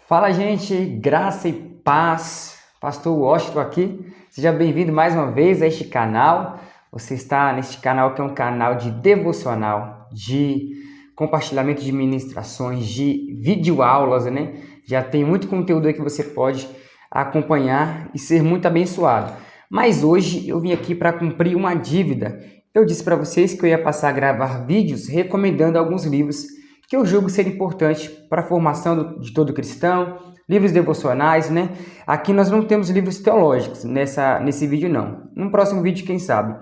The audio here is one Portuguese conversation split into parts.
Fala, gente, graça e paz. Pastor Washington aqui. Seja bem-vindo mais uma vez a este canal. Você está neste canal que é um canal de devocional, de compartilhamento de ministrações, de videoaulas, né? Já tem muito conteúdo aí que você pode acompanhar e ser muito abençoado. Mas hoje eu vim aqui para cumprir uma dívida. Eu disse para vocês que eu ia passar a gravar vídeos recomendando alguns livros que eu julgo ser importante para a formação de todo cristão, livros devocionais, né? Aqui nós não temos livros teológicos nesse vídeo, não. No próximo vídeo, quem sabe.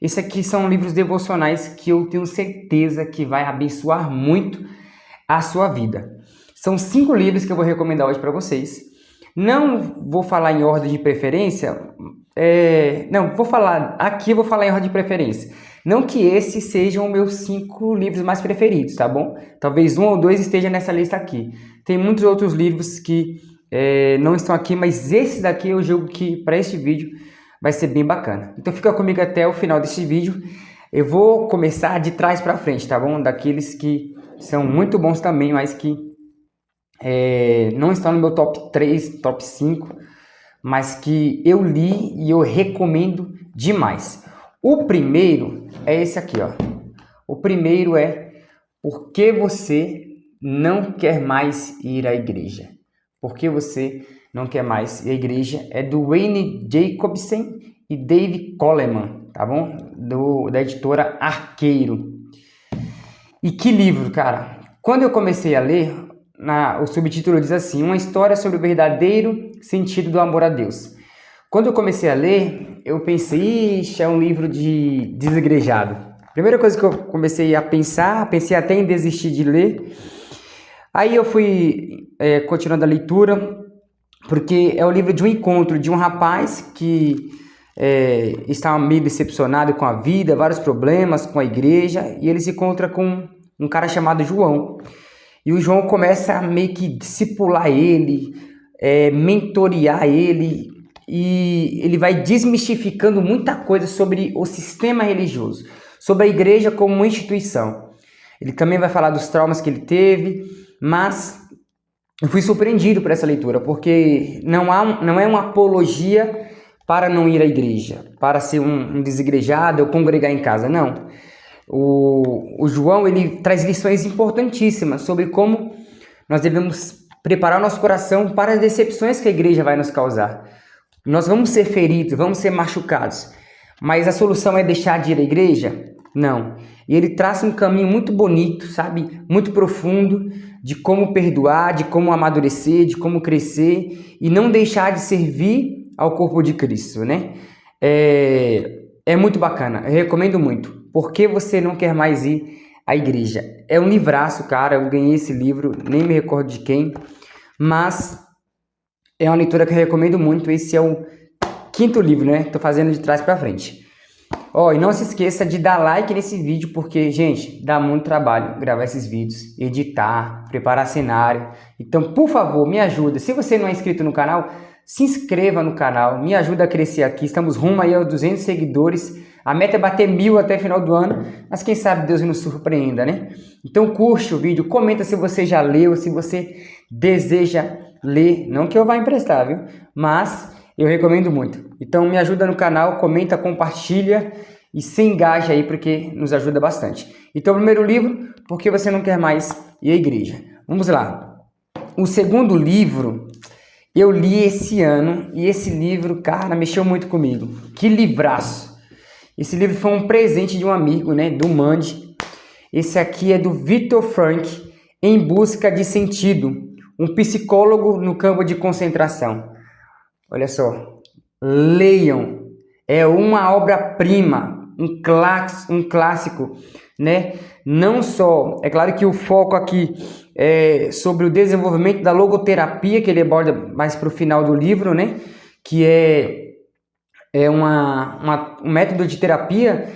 Esse aqui são livros devocionais que eu tenho certeza que vai abençoar muito a sua vida. São 5 livros que eu vou recomendar hoje para vocês. Não vou falar em ordem de preferência, vou falar em ordem de preferência. Não que esses sejam os meus 5 livros mais preferidos, tá bom? Talvez 1 ou 2 esteja nessa lista aqui. Tem muitos outros livros que não estão aqui, mas esse daqui eu julgo que para este vídeo vai ser bem bacana. Então fica comigo até o final desse vídeo. Eu vou começar de trás para frente, tá bom? Daqueles que são muito bons também, mas que não estão no meu top 3, top 5, mas que eu li e eu recomendo demais. O primeiro é esse aqui, ó. O primeiro é Por que você não quer mais ir à igreja? Por que você não quer mais ir à igreja? É do Wayne Jacobsen e Dave Coleman, tá bom? Da editora Arqueiro. E que livro, cara! Quando eu comecei a ler, o subtítulo diz assim: uma história sobre o verdadeiro sentido do amor a Deus. Quando eu comecei a ler, eu pensei, é um livro de desigrejado. Primeira coisa que eu comecei a pensei até em desistir de ler. Aí eu fui continuando a leitura, porque é o livro de um encontro de um rapaz que está meio decepcionado com a vida, vários problemas com a igreja, e ele se encontra com um cara chamado João. E o João começa a meio que discipular ele, mentorear ele, e ele vai desmistificando muita coisa sobre o sistema religioso, sobre a igreja como uma instituição. Ele também vai falar dos traumas que ele teve, mas eu fui surpreendido por essa leitura, porque não é uma apologia para não ir à igreja, para ser um desigrejado ou congregar em casa, não. O João, ele traz lições importantíssimas sobre como nós devemos preparar nosso coração para as decepções que a igreja vai nos causar. Nós vamos ser feridos, vamos ser machucados, mas a solução é deixar de ir à igreja? Não. E ele traça um caminho muito bonito, sabe? Muito profundo, de como perdoar, de como amadurecer, de como crescer e não deixar de servir ao corpo de Cristo, né? É muito bacana, eu recomendo muito. Por que você não quer mais ir à igreja? É um livraço, cara, eu ganhei esse livro, nem me recordo de quem, mas é uma leitura que eu recomendo muito. Esse é o 5º livro, né? Tô fazendo de trás para frente. E não se esqueça de dar like nesse vídeo, porque, gente, dá muito trabalho gravar esses vídeos, editar, preparar cenário. Então, por favor, me ajuda. Se você não é inscrito no canal, se inscreva no canal, me ajuda a crescer aqui. Estamos rumo aí aos 200 seguidores. A meta é bater 1000 até o final do ano, mas quem sabe Deus nos surpreenda, né? Então, curte o vídeo, comenta se você já leu, se você deseja ler. Não que eu vá emprestar, viu? Mas eu recomendo muito. Então, me ajuda no canal, comenta, compartilha e se engaja aí, porque nos ajuda bastante. Então, o primeiro livro, Por que você não quer mais ir à igreja? Vamos lá. O segundo livro eu li esse ano e esse livro, cara, mexeu muito comigo. Que livraço! Esse livro foi um presente de um amigo, né, do Mandy. Esse aqui é do Viktor Frankl, Em Busca de Sentido, um psicólogo no campo de concentração. Olha só, leiam, é uma obra-prima, um clássico, né? Não só, é claro que o foco aqui é sobre o desenvolvimento da logoterapia, que ele aborda mais para o final do livro, né? Que é um método de terapia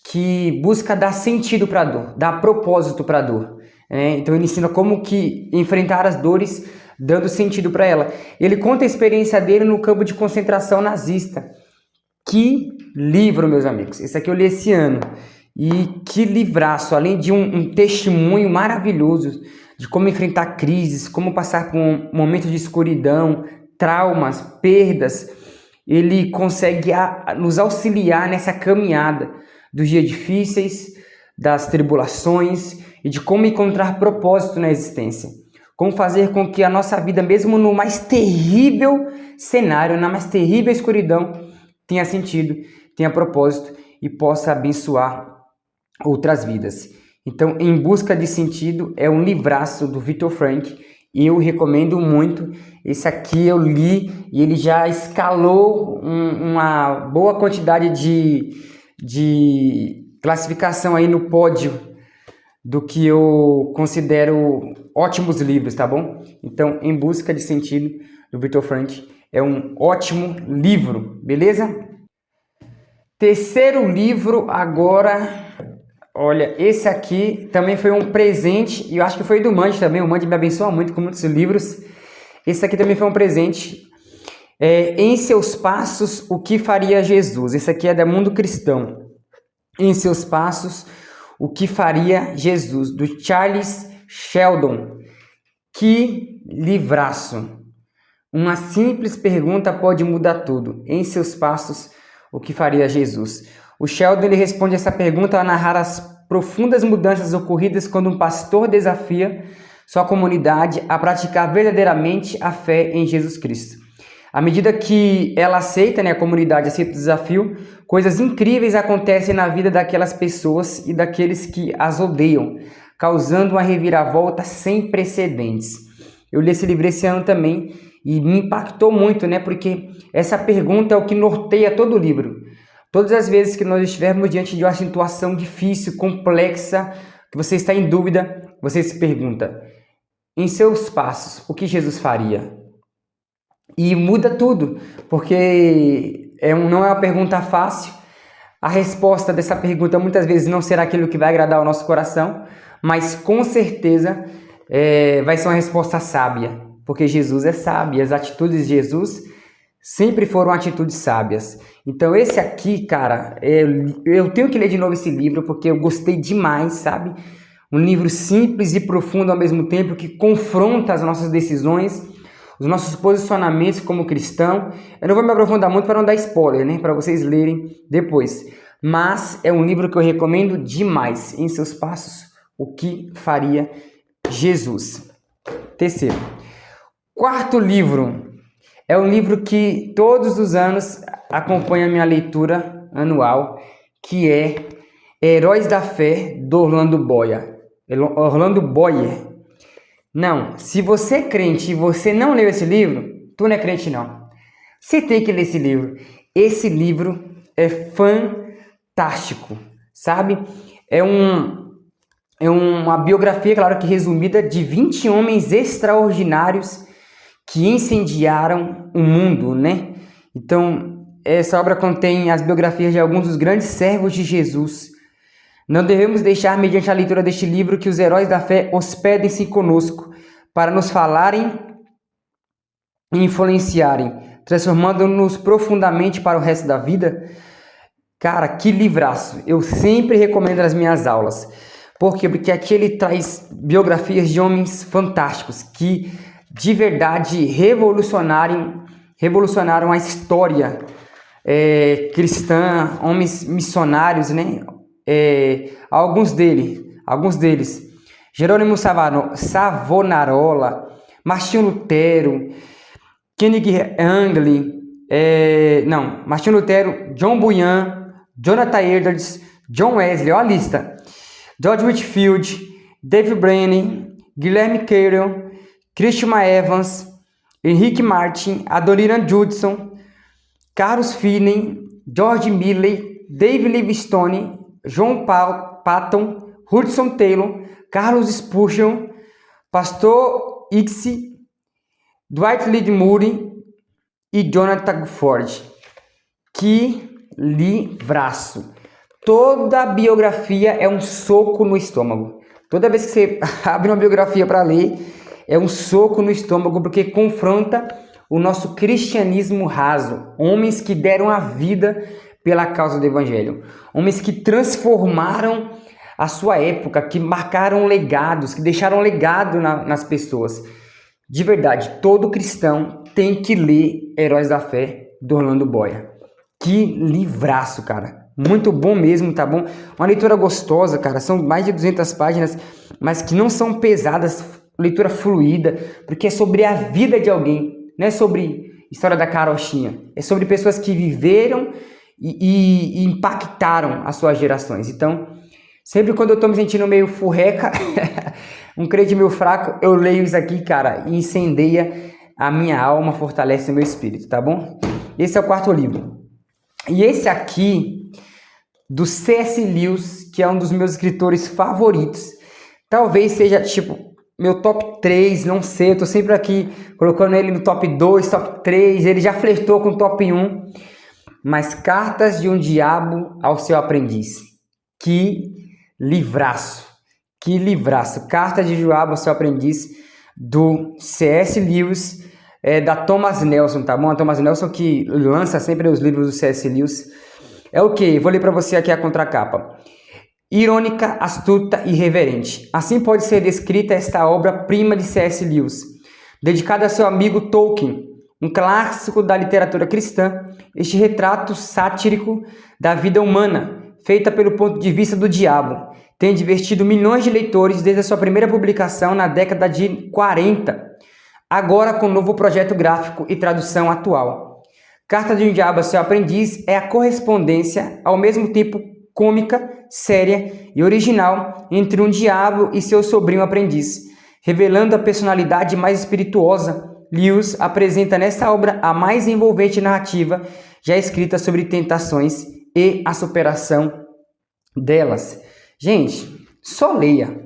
que busca dar sentido para a dor, dar propósito para a dor. Então ele ensina como que enfrentar as dores dando sentido para ela. Ele conta a experiência dele no campo de concentração nazista. Que livro, meus amigos! Esse aqui eu li esse ano. E que livraço! Além de um testemunho maravilhoso de como enfrentar crises, como passar por um momento de escuridão, traumas, perdas. Ele consegue nos auxiliar nessa caminhada dos dias difíceis, das tribulações e de como encontrar propósito na existência. Como fazer com que a nossa vida, mesmo no mais terrível cenário, na mais terrível escuridão, tenha sentido, tenha propósito e possa abençoar outras vidas. Então, Em Busca de Sentido é um livraço do Viktor Frankl e eu recomendo muito. Esse aqui eu li e ele já escalou uma boa quantidade de classificação aí no pódio do que eu considero ótimos livros, tá bom? Então, Em Busca de Sentido, do Viktor Frankl, é um ótimo livro, beleza? Terceiro livro agora, olha, esse aqui também foi um presente, e eu acho que foi do Mandy também, o Mandy me abençoa muito com muitos livros. Esse aqui também foi um presente. Em Seus Passos, o que faria Jesus? Esse aqui é da Mundo Cristão. Em Seus Passos, o que faria Jesus? Do Charles Sheldon. Que livraço! Uma simples pergunta pode mudar tudo. Em Seus Passos, o que faria Jesus? O Sheldon ele responde essa pergunta ao narrar as profundas mudanças ocorridas quando um pastor desafia sua comunidade a praticar verdadeiramente a fé em Jesus Cristo. À medida que ela aceita, a comunidade aceita o desafio, coisas incríveis acontecem na vida daquelas pessoas e daqueles que as odeiam, causando uma reviravolta sem precedentes. Eu li esse livro esse ano também e me impactou muito, porque essa pergunta é o que norteia todo o livro. Todas as vezes que nós estivermos diante de uma situação difícil, complexa, que você está em dúvida, você se pergunta: em seus passos, o que Jesus faria? E muda tudo, porque não é uma pergunta fácil. A resposta dessa pergunta muitas vezes não será aquilo que vai agradar ao nosso coração, mas com certeza vai ser uma resposta sábia, porque Jesus é sábio, e as atitudes de Jesus sempre foram atitudes sábias. Então esse aqui, cara, eu tenho que ler de novo esse livro, porque eu gostei demais, sabe? Um livro simples e profundo ao mesmo tempo, que confronta as nossas decisões, os nossos posicionamentos como cristão. Eu não vou me aprofundar muito para não dar spoiler, para vocês lerem depois. Mas é um livro que eu recomendo demais. Em Seus Passos, o que faria Jesus? Terceiro. Quarto livro. É um livro que todos os anos acompanha a minha leitura anual, que é Heróis da Fé, do Orlando Boyer. Não, se você é crente e você não leu esse livro, tu não é crente não. Você tem que ler esse livro. Esse livro é fantástico, sabe? É uma biografia, claro que resumida, de 20 homens extraordinários que incendiaram o mundo, Então, essa obra contém as biografias de alguns dos grandes servos de Jesus. Não devemos deixar, mediante a leitura deste livro, que os heróis da fé hospedem-se conosco para nos falarem e influenciarem, transformando-nos profundamente para o resto da vida. Cara, que livraço! Eu sempre recomendo nas minhas aulas. Por quê? Porque aqui ele traz biografias de homens fantásticos que, de verdade, revolucionaram a história cristã, homens missionários, alguns deles, Jerônimo Savonarola, Martinho Lutero, Kenneth Hagin, Martinho Lutero, John Bunyan, Jonathan Edwards, John Wesley, olha a lista, George Whitefield, David Brainerd, Guilherme Carroll, Christian Evans, Henrique Martin, Adoniran Judson, Carlos Finney, George Milley, David Livingstone, John Patton, Hudson Taylor, Carlos Spurgeon, Pastor Ixi, Dwight Lloyd Moody e Jonathan Ford. Que livraço! Toda biografia é um soco no estômago. Toda vez que você abre uma biografia para ler, é um soco no estômago, porque confronta o nosso cristianismo raso. Homens que deram a vida pela causa do evangelho. Homens que transformaram a sua época, que marcaram legados, que deixaram legado nas pessoas. De verdade, todo cristão tem que ler Heróis da Fé, do Orlando Boyer. Que livraço, cara. Muito bom mesmo, tá bom? Uma leitura gostosa, cara. São mais de 200 páginas, mas que não são pesadas, leitura fluida, porque é sobre a vida de alguém. Não é sobre história da carochinha. É sobre pessoas que viveram e impactaram as suas gerações. Então, sempre quando eu tô me sentindo meio furreca, um crente meio fraco, eu leio isso aqui, cara, e incendeia a minha alma, fortalece o meu espírito, tá bom? Esse é o quarto livro. E esse aqui, do C.S. Lewis, que é um dos meus escritores favoritos, talvez seja, tipo, meu top 3, não sei, eu tô sempre aqui colocando ele no top 2, top 3, ele já flertou com o top 1, mas Cartas de um Diabo ao Seu Aprendiz. Que livraço, que livraço. Cartas de um Diabo ao Seu Aprendiz, do C.S. Lewis, da Thomas Nelson, tá bom? A Thomas Nelson que lança sempre os livros do C.S. Lewis. É o que? Vou ler para você aqui a contracapa. Irônica, astuta e irreverente. Assim pode ser descrita esta obra-prima de C.S. Lewis, dedicada a seu amigo Tolkien, um clássico da literatura cristã. Este retrato sático da vida humana, feita pelo ponto de vista do diabo, tem divertido milhões de leitores desde a sua primeira publicação na década de 40, agora com um novo projeto gráfico e tradução atual. Carta de um Diabo a Seu Aprendiz é a correspondência, ao mesmo tempo cômica, séria e original, entre um diabo e seu sobrinho aprendiz. Revelando a personalidade mais espirituosa, Lewis apresenta nesta obra a mais envolvente narrativa já escrita sobre tentações e a superação delas. Gente, só leia.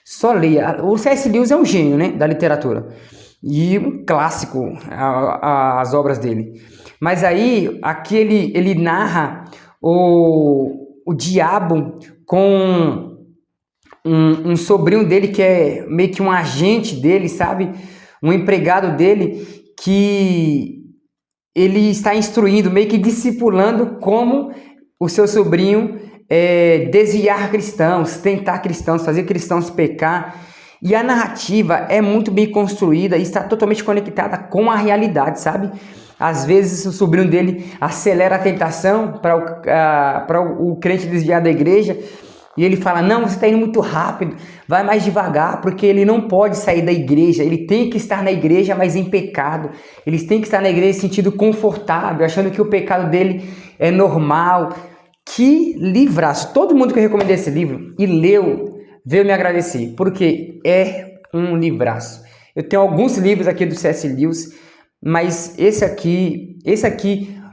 Só leia. O C.S. Lewis é um gênio, né, da literatura. E um clássico, as obras dele. Mas aí, aqui ele narra o diabo com um sobrinho dele que é meio que um agente dele, sabe? Um empregado dele que ele está instruindo, meio que discipulando como o seu sobrinho desviar cristãos, tentar cristãos, fazer cristãos pecar. E a narrativa é muito bem construída e está totalmente conectada com a realidade, sabe? Às vezes o sobrinho dele acelera a tentação para o crente desviar da igreja e ele fala, não, você está indo muito rápido, vai mais devagar, porque ele não pode sair da igreja, ele tem que estar na igreja, mas em pecado. Ele tem que estar na igreja em sentido confortável, achando que o pecado dele é normal. Que livraço! Todo mundo que eu recomendei esse livro e leu, veio me agradecer, porque é um livraço. Eu tenho alguns livros aqui do C.S. Lewis, mas esse aqui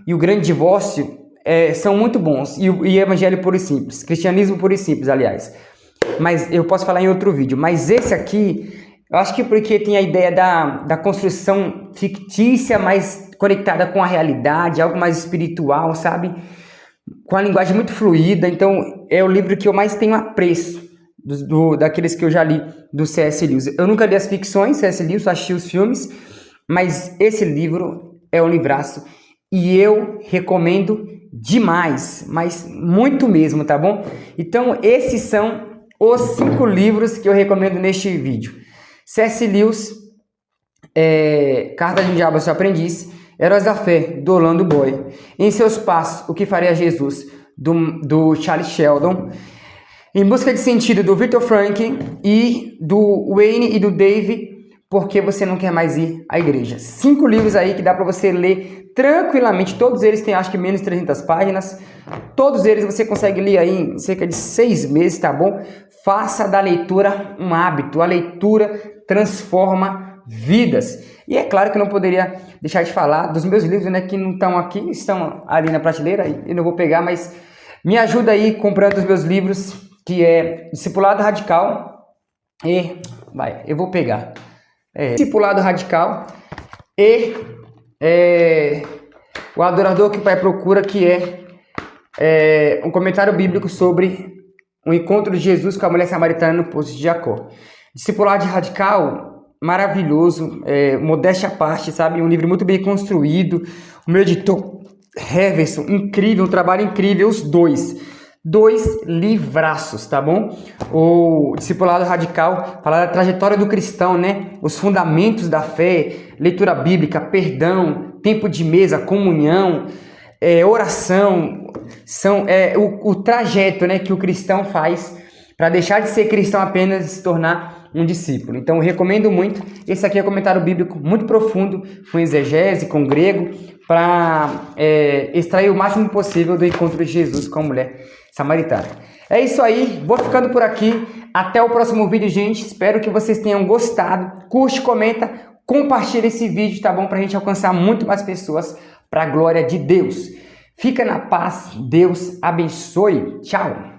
e o Grande Divórcio são muito bons. E Evangelho Puro e Simples, Cristianismo Puro e Simples, aliás. Mas eu posso falar em outro vídeo. Mas esse aqui, eu acho que porque tem a ideia da construção fictícia, mais conectada com a realidade, algo mais espiritual, sabe? Com a linguagem muito fluida. Então, é o livro que eu mais tenho apreço daqueles que eu já li do C.S. Lewis. Eu nunca li as ficções C.S. Lewis, só assisti os filmes, mas esse livro é um livraço e eu recomendo demais, mas muito mesmo, tá bom? Então, esses são os 5 livros que eu recomendo neste vídeo. C.S. Lewis, Carta de um Diabo ao Seu Aprendiz, Heróis da Fé, do Orlando Boyer, Em Seus Passos, O que Faria Jesus, do Charles Sheldon, Em Busca de Sentido, do Viktor Frankl, e do Wayne e do Dave, Porque Você Não Quer Mais Ir à Igreja. 5 livros aí que dá para você ler tranquilamente. Todos eles têm, acho que, menos de 300 páginas. Todos eles você consegue ler aí em cerca de 6 meses, tá bom? Faça da leitura um hábito. A leitura transforma vidas. E é claro que eu não poderia deixar de falar dos meus livros, né, que não estão aqui, estão ali na prateleira, e não vou pegar, mas me ajuda aí comprando os meus livros, que é Discipulado Radical eu vou pegar. Discipulado Radical e O Adorador que o Pai Procura, que é um comentário bíblico sobre o encontro de Jesus com a mulher samaritana no Poço de Jacó. Discipulado Radical, maravilhoso, modéstia à parte, sabe? Um livro muito bem construído. O meu editor, Heverson, incrível, um trabalho incrível, os dois. 2 livraços, tá bom? O Discipulado Radical fala da trajetória do cristão, né? Os fundamentos da fé, leitura bíblica, perdão, tempo de mesa, comunhão, oração, são o trajeto, né, que o cristão faz para deixar de ser cristão apenas e se tornar um discípulo. Então eu recomendo muito. Esse aqui é um comentário bíblico muito profundo, com exegese, com grego, para extrair o máximo possível do encontro de Jesus com a mulher samaritana. É isso aí, vou ficando por aqui. Até o próximo vídeo, gente. Espero que vocês tenham gostado. Curte, comenta, compartilha esse vídeo, tá bom? Para a gente alcançar muito mais pessoas para a glória de Deus. Fica na paz, Deus abençoe. Tchau!